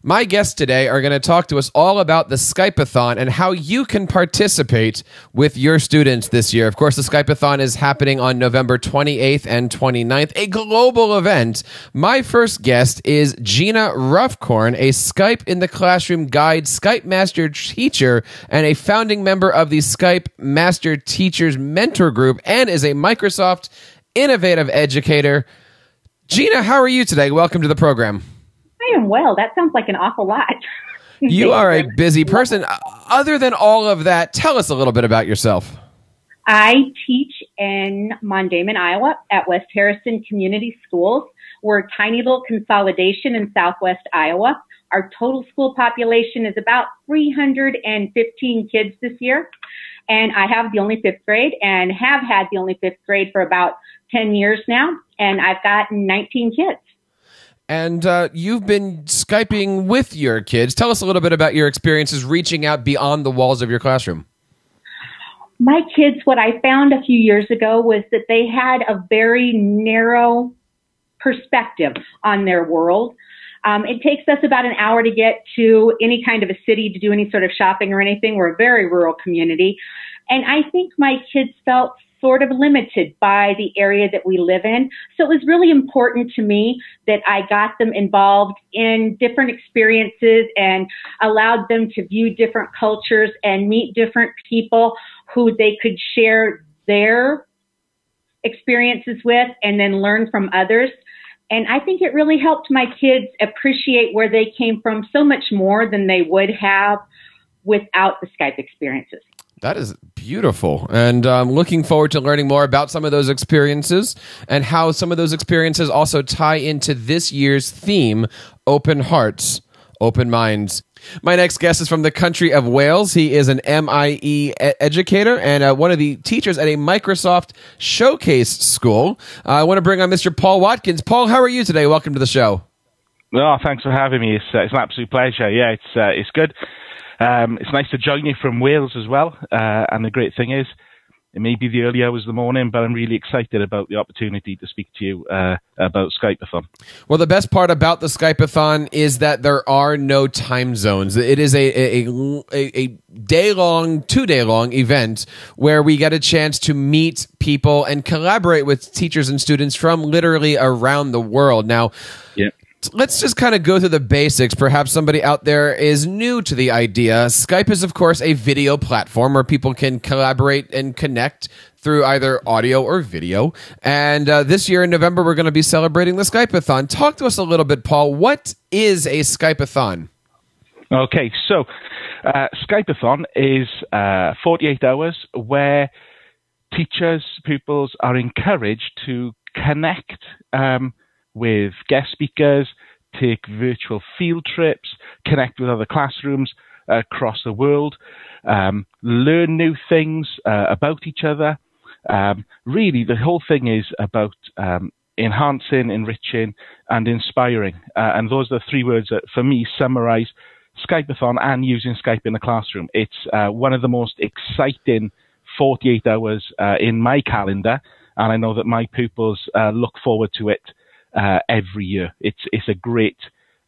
My guests today are going to talk to us all about the Skype-a-Thon and how you can participate with your students this year. Of course, the Skype-a-Thon is happening on November 28th and 29th, a global event. My first guest is Gina Ruffcorn, a Skype in the Classroom Guide Skype Master Teacher and a founding member of the Skype Master Teachers Mentor Group, and is a Microsoft Innovative Educator. Gina, how are you today? Welcome to the program. I am well. That sounds like an awful lot. You are a busy person. Other than all of that, tell us a little bit about yourself. I teach in Mondayman, Iowa at West Harrison Community Schools. We're a tiny little consolidation in southwest Iowa. Our total school population is about 315 kids this year. And I have the only fifth grade and have had the only fifth grade for about 10 years now. And I've got 19 kids. And you've been Skyping with your kids. Tell us a little bit about your experiences reaching out beyond the walls of your classroom. My kids, what I found a few years ago was that they had a very narrow perspective on their world. It takes us about an hour to get to any kind of a city to do any sort of shopping or anything. We're a very rural community. And I think my kids felt sort of limited by the area that we live in. So it was really important to me that I got them involved in different experiences and allowed them to view different cultures and meet different people who they could share their experiences with and then learn from others. And I think it really helped my kids appreciate where they came from so much more than they would have without the Skype experiences. That is beautiful. And I'm looking forward to learning more about some of those experiences and how some of those experiences also tie into this year's theme, Open Hearts, Open Minds. My next guest is from the country of Wales. He is an MIE educator and one of the teachers at a Microsoft Showcase school. I want to bring on Mr. Paul Watkins. Paul, how are you today? Welcome to the show. Oh, thanks for having me. It's an absolute pleasure. Yeah, it's good. It's nice to join you from Wales as well. And the great thing is, it may be the early hours of the morning, but I'm really excited about the opportunity to speak to you about Skype-a-Thon. Well, the best part about the Skype-a-Thon is that there are no time zones. It is a day-long, 2-day-long event where we get a chance to meet people and collaborate with teachers and students from literally around the world. Now, yeah. Let's just kind of go through the basics. Perhaps somebody out there is new to the idea. Skype is, of course, a video platform where people can collaborate and connect through either audio or video. And this year in November, we're going to be celebrating the Skype-a-Thon. Talk to us a little bit, Paul. What is a Skype-a-Thon? Okay, so Skype-a-Thon is 48 hours where teachers, pupils are encouraged to connect with guest speakers, take virtual field trips, connect with other classrooms across the world, learn new things about each other. Really, the whole thing is about enhancing, enriching, and inspiring. And those are the three words that, for me, summarize Skype-a-Thon and using Skype in the classroom. It's one of the most exciting 48 hours in my calendar, and I know that my pupils look forward to it every year. It's a great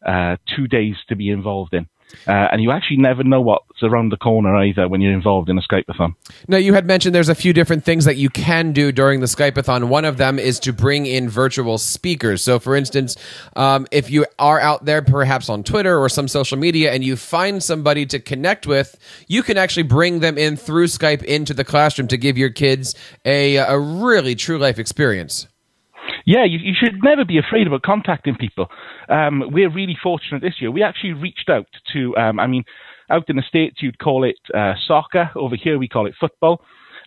2 days to be involved in. And you actually never know what's around the corner either when you're involved in a Skype-a-thon. Now, you had mentioned there's a few different things that you can do during the Skype-a-thon. One of them is to bring in virtual speakers. So, for instance, if you are out there perhaps on Twitter or some social media and you find somebody to connect with, you can actually bring them in through Skype into the classroom to give your kids a really true life experience. Yeah, you should never be afraid about contacting people. We're really fortunate this year. We actually reached out to, out in the States, you'd call it soccer. Over here, we call it football.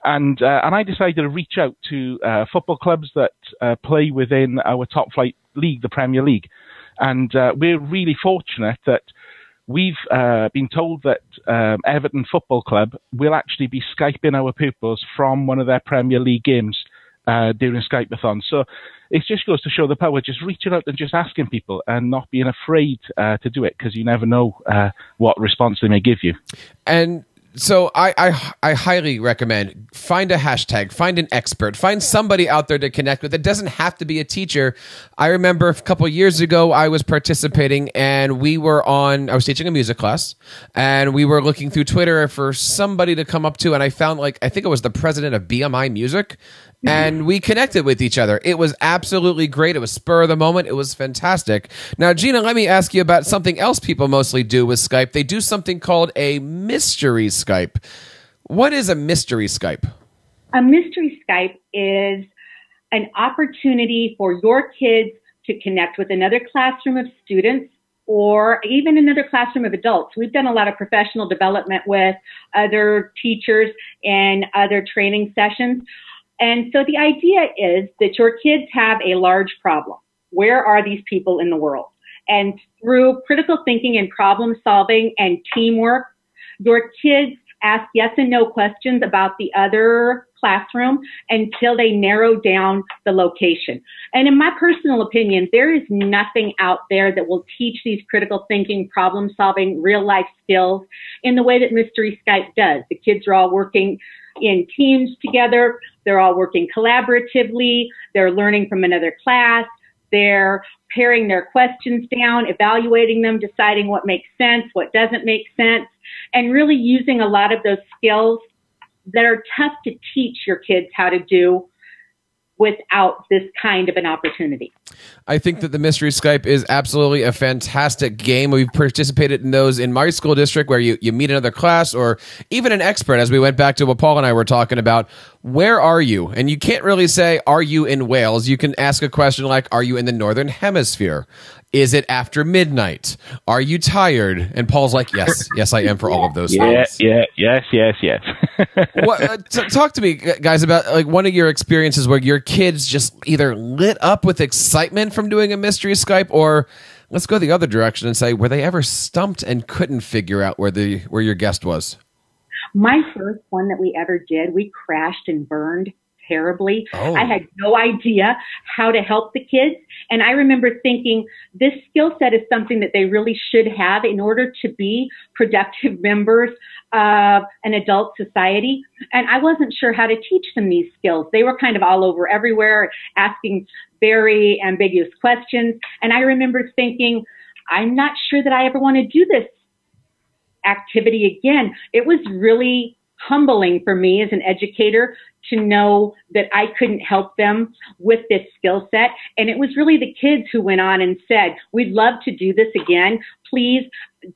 And I decided to reach out to football clubs that play within our top flight league, the Premier League. And we're really fortunate that we've been told that Everton Football Club will actually be Skyping our pupils from one of their Premier League games during Skype-a-thon. So it just goes to show the power, just reaching out and just asking people and not being afraid to do it, because you never know what response they may give you. And so I highly recommend find a hashtag, find an expert, find somebody out there to connect with. It doesn't have to be a teacher. I remember a couple of years ago, I was participating and I was teaching a music class, and we were looking through Twitter for somebody to come up to, and I found, I think it was the president of BMI Music, and we connected with each other. It was absolutely great. It was spur of the moment. It was fantastic. Now, Gina, let me ask you about something else people mostly do with Skype. They do something called a mystery Skype. What is a mystery Skype? A mystery Skype is an opportunity for your kids to connect with another classroom of students or even another classroom of adults. We've done a lot of professional development with other teachers and other training sessions. And so the idea is that your kids have a large problem. Where are these people in the world? And through critical thinking and problem solving and teamwork, your kids ask yes and no questions about the other classroom until they narrow down the location. And in my personal opinion, there is nothing out there that will teach these critical thinking, problem solving, real life skills in the way that Mystery Skype does. The kids are all working in teams together. They're all working collaboratively. They're learning from another class. They're paring their questions down, evaluating them, deciding what makes sense, what doesn't make sense, and really using a lot of those skills that are tough to teach your kids how to do without this kind of an opportunity. I think that the Mystery Skype is absolutely a fantastic game. We've participated in those in my school district where you meet another class or even an expert, as we went back to what Paul and I were talking about. Where are you? And you can't really say, are you in Wales? You can ask a question like, are you in the Northern Hemisphere? Is it after midnight? Are you tired? And Paul's like, yes, yes, I am for all of those things. Yes. Talk to me, guys, about one of your experiences where your kids just either lit up with excitement from doing a mystery Skype, or let's go the other direction and say, were they ever stumped and couldn't figure out where your guest was? My first one that we ever did, we crashed and burned terribly. Oh. I had no idea how to help the kids. And I remember thinking this skill set is something that they really should have in order to be productive members of an adult society. And I wasn't sure how to teach them these skills. They were kind of all over everywhere, asking very ambiguous questions. And I remember thinking, I'm not sure that I ever want to do this activity again. It was really humbling for me as an educator to know that I couldn't help them with this skill set. And it was really the kids who went on and said, we'd love to do this again. Please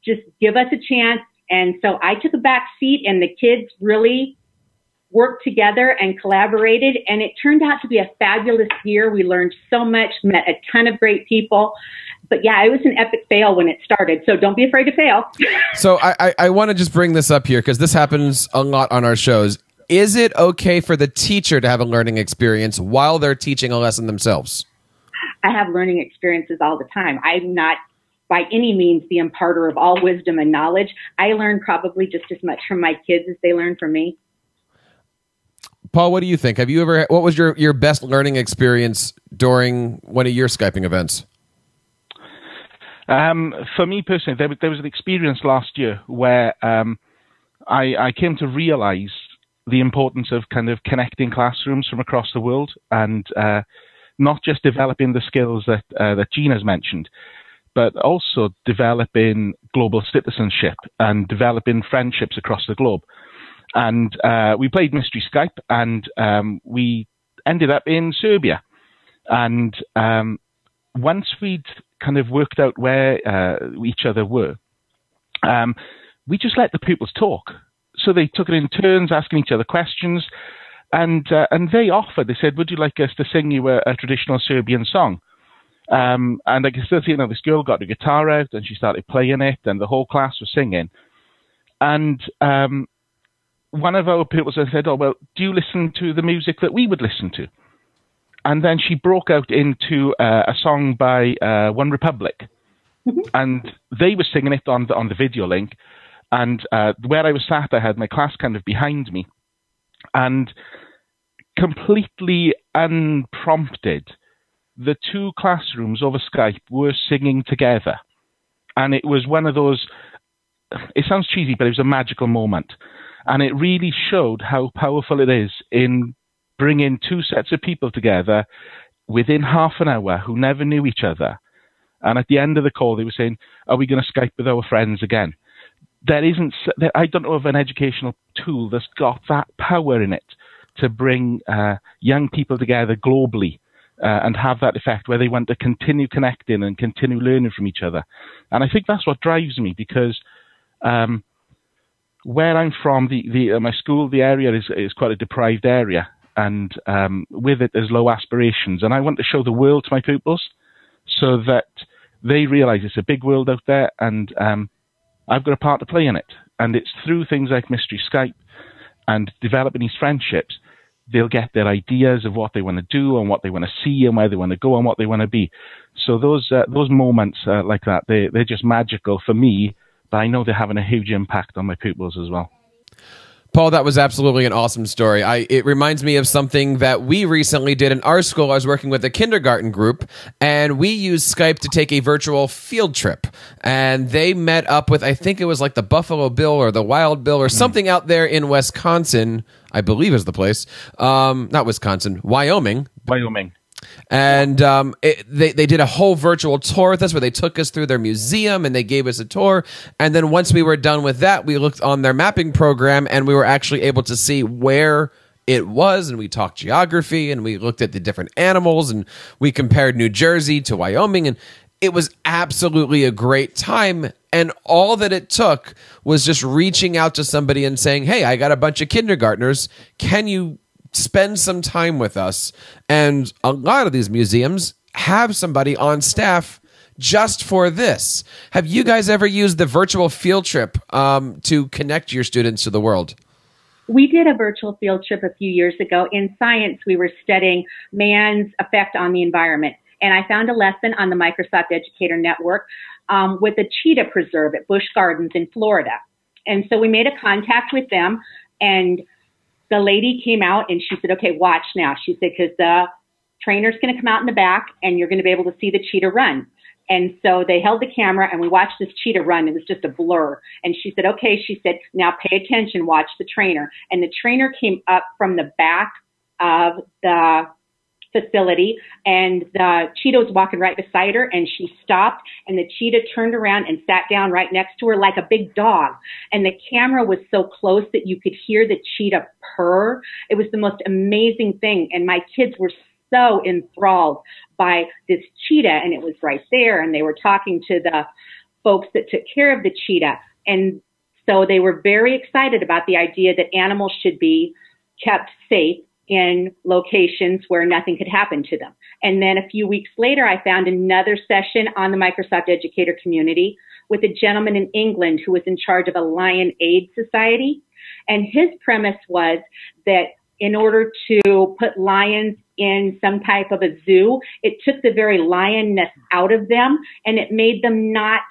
just give us a chance. And so I took a back seat and the kids really worked together and collaborated. And it turned out to be a fabulous year. We learned so much, met a ton of great people. But yeah, it was an epic fail when it started. So don't be afraid to fail. So I want to just bring this up here because this happens a lot on our shows. Is it okay for the teacher to have a learning experience while they're teaching a lesson themselves? I have learning experiences all the time. I'm not by any means the imparter of all wisdom and knowledge. I learn probably just as much from my kids as they learn from me. Paul, what do you think? What was your best learning experience during one of your Skyping events? For me personally, there was an experience last year where I came to realize the importance of kind of connecting classrooms from across the world and not just developing the skills that Gina's mentioned, but also developing global citizenship and developing friendships across the globe. And we played Mystery Skype, and we ended up in Serbia. And once we'd kind of worked out where each other were, we just let the pupils talk. So they took it in turns, asking each other questions, and they offered. They said, "Would you like us to sing you a traditional Serbian song?" And I can still see, this girl got the guitar out and she started playing it, and the whole class was singing. And one of our pupils said, "Oh, well, do you listen to the music that we would listen to?" And then she broke out into a song by One Republic, and they were singing it on the video link. And where I was sat, I had my class kind of behind me, and completely unprompted, the two classrooms over Skype were singing together. And it was one of those, it sounds cheesy, but it was a magical moment. And it really showed how powerful it is in bringing two sets of people together within half an hour who never knew each other. And at the end of the call, they were saying, are we going to Skype with our friends again? I don't know of an educational tool that's got that power in it to bring young people together globally and have that effect where they want to continue connecting and continue learning from each other. And I think that's what drives me, because where I'm from, my school, the area is quite a deprived area, and with it there's low aspirations. And I want to show the world to my pupils so that they realize it's a big world out there, and I've got a part to play in it. And it's through things like Mystery Skype and developing these friendships, they'll get their ideas of what they want to do and what they want to see and where they want to go and what they want to be. So those moments like that, they're just magical for me, but I know they're having a huge impact on my pupils as well. Paul, that was absolutely an awesome story. It reminds me of something that we recently did in our school. I was working with a kindergarten group, and we used Skype to take a virtual field trip. And they met up with, I think it was like the Buffalo Bill or the Wild Bill or something out there in Wisconsin, I believe is the place. Not Wisconsin, Wyoming. Wyoming. And they did a whole virtual tour with us where they took us through their museum and they gave us a tour. And then once we were done with that, we looked on their mapping program and we were actually able to see where it was. And we talked geography and we looked at the different animals and we compared New Jersey to Wyoming. And it was absolutely a great time. And all that it took was just reaching out to somebody and saying, hey, I got a bunch of kindergartners. Can you spend some time with us? And a lot of these museums have somebody on staff just for this. Have you guys ever used the virtual field trip to connect your students to the world? We did a virtual field trip a few years ago. In science, we were studying man's effect on the environment. And I found a lesson on the Microsoft Educator Network with a cheetah preserve at Busch Gardens in Florida. And so we made a contact with them, and the lady came out and she said, okay, watch now. She said, because the trainer's going to come out in the back and you're going to be able to see the cheetah run. And so they held the camera and we watched this cheetah run. It was just a blur. And she said, okay, she said, now pay attention, watch the trainer. And the trainer came up from the back of the facility, and the cheetah was walking right beside her, and she stopped, and the cheetah turned around and sat down right next to her like a big dog. And the camera was so close that you could hear the cheetah purr. It was the most amazing thing. And my kids were so enthralled by this cheetah, and it was right there, and they were talking to the folks that took care of the cheetah. And so they were very excited about the idea that animals should be kept safe in locations where nothing could happen to them. And then a few weeks later, I found another session on the Microsoft Educator community with a gentleman in England who was in charge of a lion aid society. And his premise was that in order to put lions in some type of a zoo, it took the very lionness out of them, and it made them not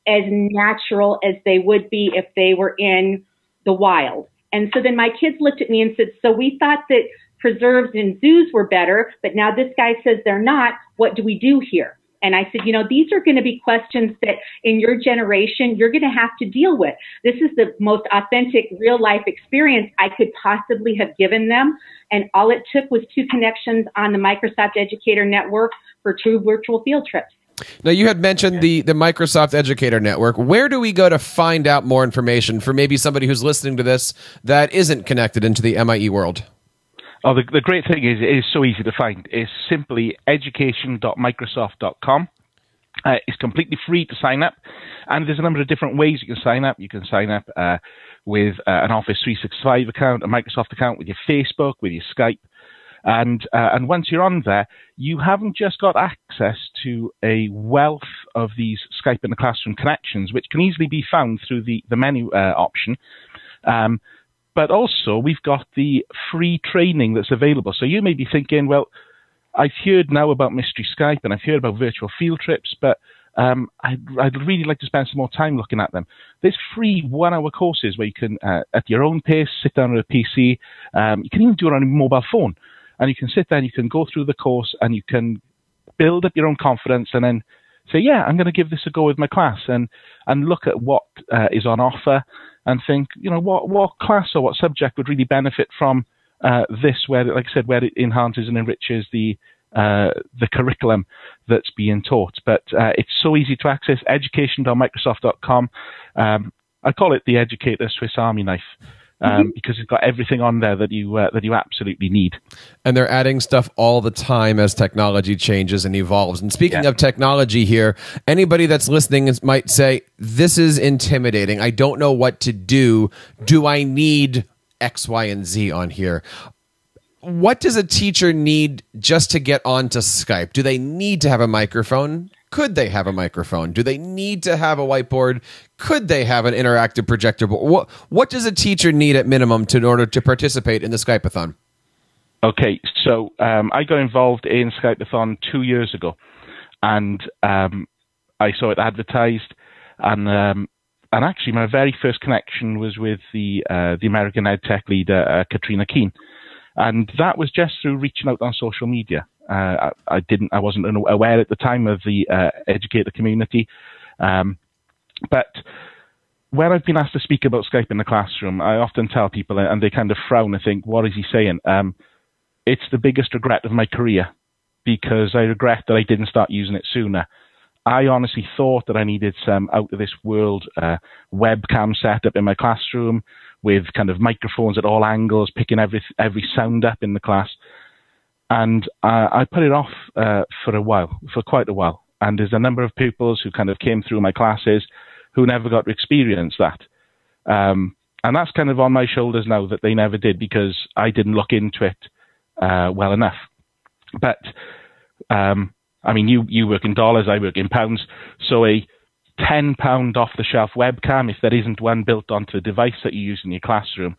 as natural as they would be if they were in the wild. And so then my kids looked at me and said, so we thought that preserves in zoos were better, but now this guy says they're not. What do we do here? And I said, these are going to be questions that in your generation, you're going to have to deal with. This is the most authentic real life experience I could possibly have given them. And all it took was 2 connections on the Microsoft Educator Network for 2 virtual field trips. Now, you had mentioned the Microsoft Educator Network. Where do we go to find out more information for maybe somebody who's listening to this that isn't connected into the MIE world? Oh, the great thing is it is so easy to find. It's simply education.microsoft.com. It's completely free to sign up, and there's a number of different ways you can sign up. You can sign up with an Office 365 account, a Microsoft account, with your Facebook, with your Skype. And once you're on there, you haven't just got access to a wealth of these Skype in the Classroom connections, which can easily be found through the menu option. But also, we've got the free training that's available. So you may be thinking, well, I've heard now about Mystery Skype and I've heard about virtual field trips, but I'd really like to spend some more time looking at them. There's free 1-hour courses where you can, at your own pace, sit down at a PC. You can even do it on a mobile phone. And you can sit there and you can go through the course and you can build up your own confidence and then say, yeah, I'm going to give this a go with my class and look at what is on offer. and think, what class or what subject would really benefit from this, where, like I said, where it enhances and enriches the curriculum that's being taught. But it's so easy to access, education.microsoft.com. I call it the Educator Swiss Army knife. Because it's got everything on there that you absolutely need. And they're adding stuff all the time as technology changes and evolves. And speaking of technology here, anybody that's listening might say, this is intimidating. I don't know what to do. Do I need X, Y, and Z on here? What does a teacher need just to get onto Skype? Do they need to have a microphone? Could they have a microphone? Do they need to have a whiteboard? Could they have an interactive projector board? What does a teacher need at minimum in order to participate in the Skype-a-thon? Okay, so I got involved in Skype-a-thon 2 years ago, and I saw it advertised, and actually my very first connection was with the American EdTech leader, Katrina Keene, and that was just through reaching out on social media. I wasn't aware at the time of the educator community, but when I've been asked to speak about Skype in the classroom, I often tell people, and they kind of frown and think, "What is he saying?" It's the biggest regret of my career, because I regret that I didn't start using it sooner. I honestly thought that I needed some out of this world webcam setup in my classroom with kind of microphones at all angles, picking every sound up in the class. And I put it off for quite a while. And there's a number of pupils who kind of came through my classes who never got to experience that. And that's kind of on my shoulders now that they never did, because I didn't look into it well enough. But, I mean, you work in dollars, I work in pounds. So a £10 off-the-shelf webcam, if there isn't one built onto the device that you use in your classroom,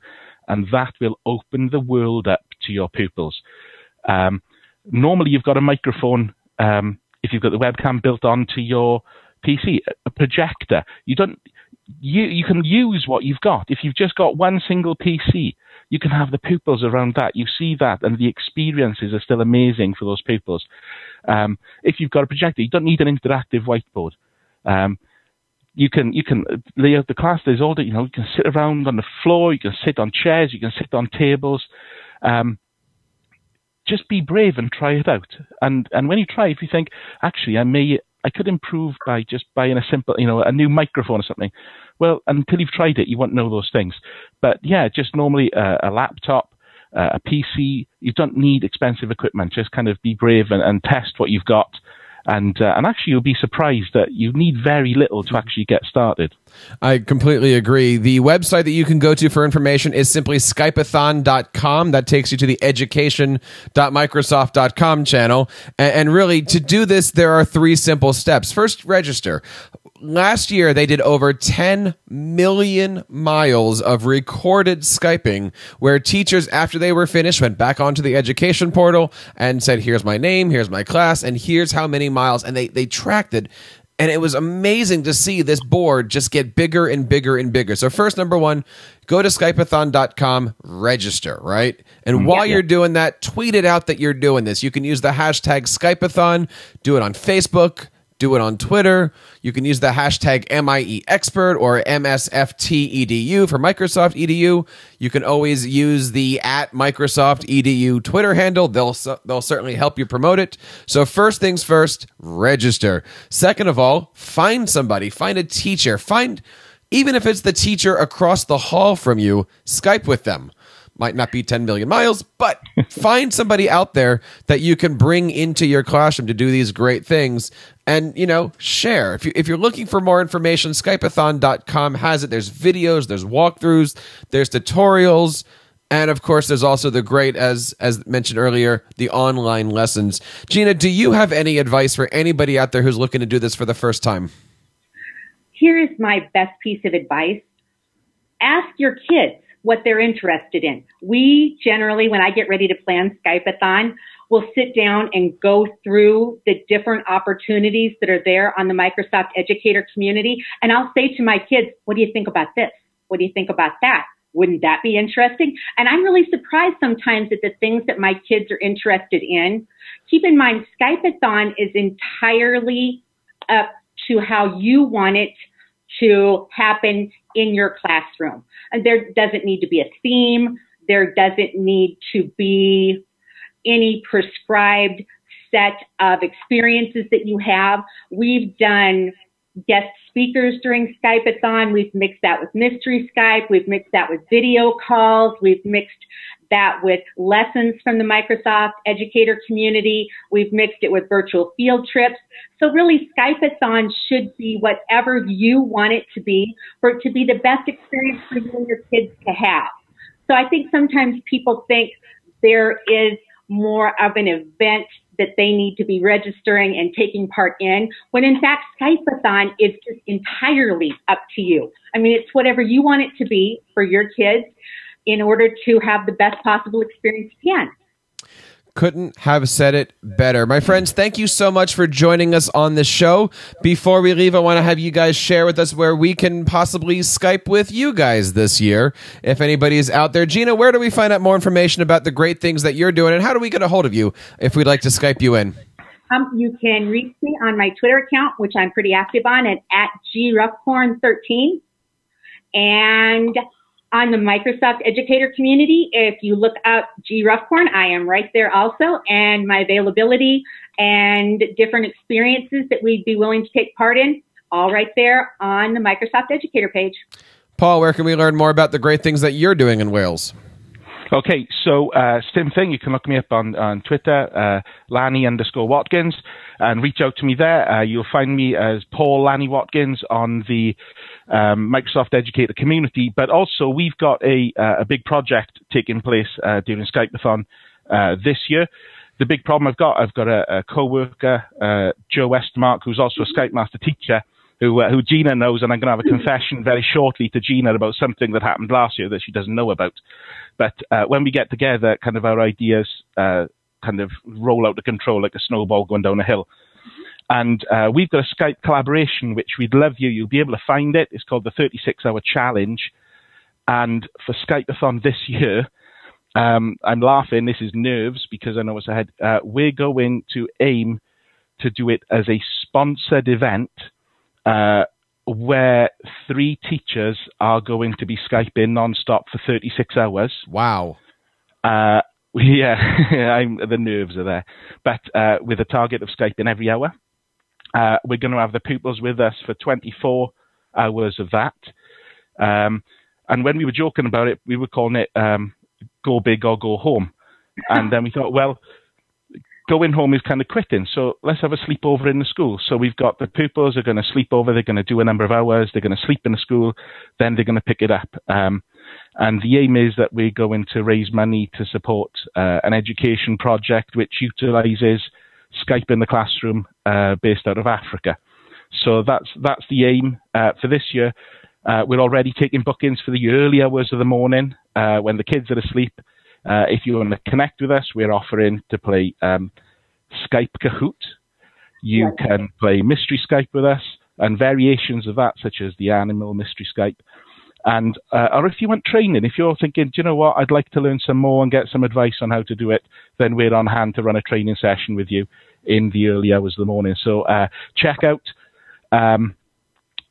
and that will open the world up to your pupils. Normally, you've got a microphone. If you've got the webcam built onto your PC, a projector, you can use what you've got. If you've just got one single PC, you can have the pupils around that. You see that, and the experiences are still amazing for those pupils. If you've got a projector, you don't need an interactive whiteboard. You can lay out the class. There's all that, you can sit around on the floor. You can sit on chairs. You can sit on tables. Just be brave and try it out. And when you try, if you think, actually, I could improve by just buying a simple, a new microphone or something. Well, until you've tried it, you won't know those things. But yeah, just normally a laptop, a PC. You don't need expensive equipment. Just kind of be brave and test what you've got. And actually, you'll be surprised that you need very little to actually get started. I completely agree. The website that you can go to for information is simply Skype-a-thon.com. That takes you to the education.microsoft.com channel. And really, to do this, there are 3 simple steps. First, register. Last year, they did over 10 million miles of recorded Skyping, where teachers, after they were finished, went back onto the education portal and said, here's my name, here's my class, and here's how many miles. And they tracked it. And it was amazing to see this board just get bigger and bigger and bigger. So first, number 1, go to Skype-a-thon.com, register, right? And while you're doing that, tweet it out that you're doing this. You can use the hashtag Skype-a-thon, do it on Facebook, do it on Twitter. You can use the hashtag MIEExpert or MSFTEDU for Microsoft EDU. You can always use the @MicrosoftEDU Twitter handle. They'll certainly help you promote it. So first things first, register. Second of all, find somebody, find a teacher, even if it's the teacher across the hall from you, Skype with them. Might not be 10 million miles, but find somebody out there that you can bring into your classroom to do these great things and, share. If you're looking for more information, Skype-a-thon.com has it. There's videos, there's walkthroughs, there's tutorials, and of course, there's also the great, as mentioned earlier, the online lessons. Gina, do you have any advice for anybody out there who's looking to do this for the first time? Here is my best piece of advice. Ask your kids what they're interested in. We generally, when I get ready to plan Skype-a-thon, will sit down and go through the different opportunities that are there on the Microsoft Educator community. And I'll say to my kids, what do you think about this? What do you think about that? Wouldn't that be interesting? And I'm really surprised sometimes at the things that my kids are interested in. Keep in mind, Skype-a-thon is entirely up to how you want it to happen in your classroom. And there doesn't need to be a theme. There doesn't need to be any prescribed set of experiences that you have. We've done guest speakers during Skype-a-Thon. We've mixed that with Mystery Skype. We've mixed that with video calls. We've mixed that with lessons from the Microsoft educator community. We've mixed it with virtual field trips. So really, Skype-a-Thon should be whatever you want it to be, for it to be the best experience for you and your kids to have. So I think sometimes people think there is more of an event that they need to be registering and taking part in, when in fact, Skype-a-Thon is just entirely up to you. I mean, it's whatever you want it to be for your kids in order to have the best possible experience you can. Couldn't have said it better. My friends, thank you so much for joining us on the show. Before we leave, I want to have you guys share with us where we can possibly Skype with you guys this year. If anybody is out there, Gina, where do we find out more information about the great things that you're doing, and how do we get a hold of you if we'd like to Skype you in? You can reach me on my Twitter account, which I'm pretty active on, at GRuffcorn13. And on the Microsoft educator community, if you look up G. Ruffcorn, I am right there also, and my availability and different experiences that we'd be willing to take part in, all right there on the Microsoft educator page. Paul, where can we learn more about the great things that you're doing in Wales? Okay, so same thing. You can look me up on Twitter, Lanny_Watkins, and reach out to me there. You'll find me as Paul Lanny Watkins on the Microsoft Educator community. But also, we've got a big project taking place during Skype-a-Thon this year. The big problem I've got a co-worker, Joe Westmark, who's also a Skype master teacher, who Gina knows, and I'm going to have a confession very shortly to Gina about something that happened last year that she doesn't know about. But when we get together, kind of our ideas kind of roll out of control like a snowball going down a hill. And we've got a Skype collaboration, which we'd love you'll be able to find it. It's called the 36-Hour Challenge. And for Skype-a-Thon this year, I'm laughing, this is nerves, because I know what's ahead. We're going to aim to do it as a sponsored event, where 3 teachers are going to be Skyping non-stop for 36 hours. Wow. Yeah, the nerves are there. But with a target of Skyping every hour. We're going to have the pupils with us for 24 hours of that. And when we were joking about it, we were calling it go big or go home. And then we thought, well, going home is kind of quitting, so let's have a sleepover in the school. So we've got the pupils are going to sleep over, they're going to do a number of hours, they're going to sleep in the school, then they're going to pick it up. And the aim is that we're going to raise money to support an education project which utilizes Skype in the classroom based out of Africa. So that's the aim for this year. We're already taking bookings for the early hours of the morning when the kids are asleep. If you want to connect with us, we're offering to play Skype Kahoot. You can play Mystery Skype with us and variations of that, such as the Animal Mystery Skype. And or if you want training, if you're thinking, do you know what, I'd like to learn some more and get some advice on how to do it, then we're on hand to run a training session with you in the early hours of the morning. So check out the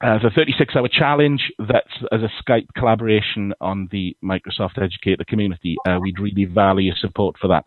36-Hour Challenge. That's as a Skype collaboration on the Microsoft Educator community. We'd really value your support for that.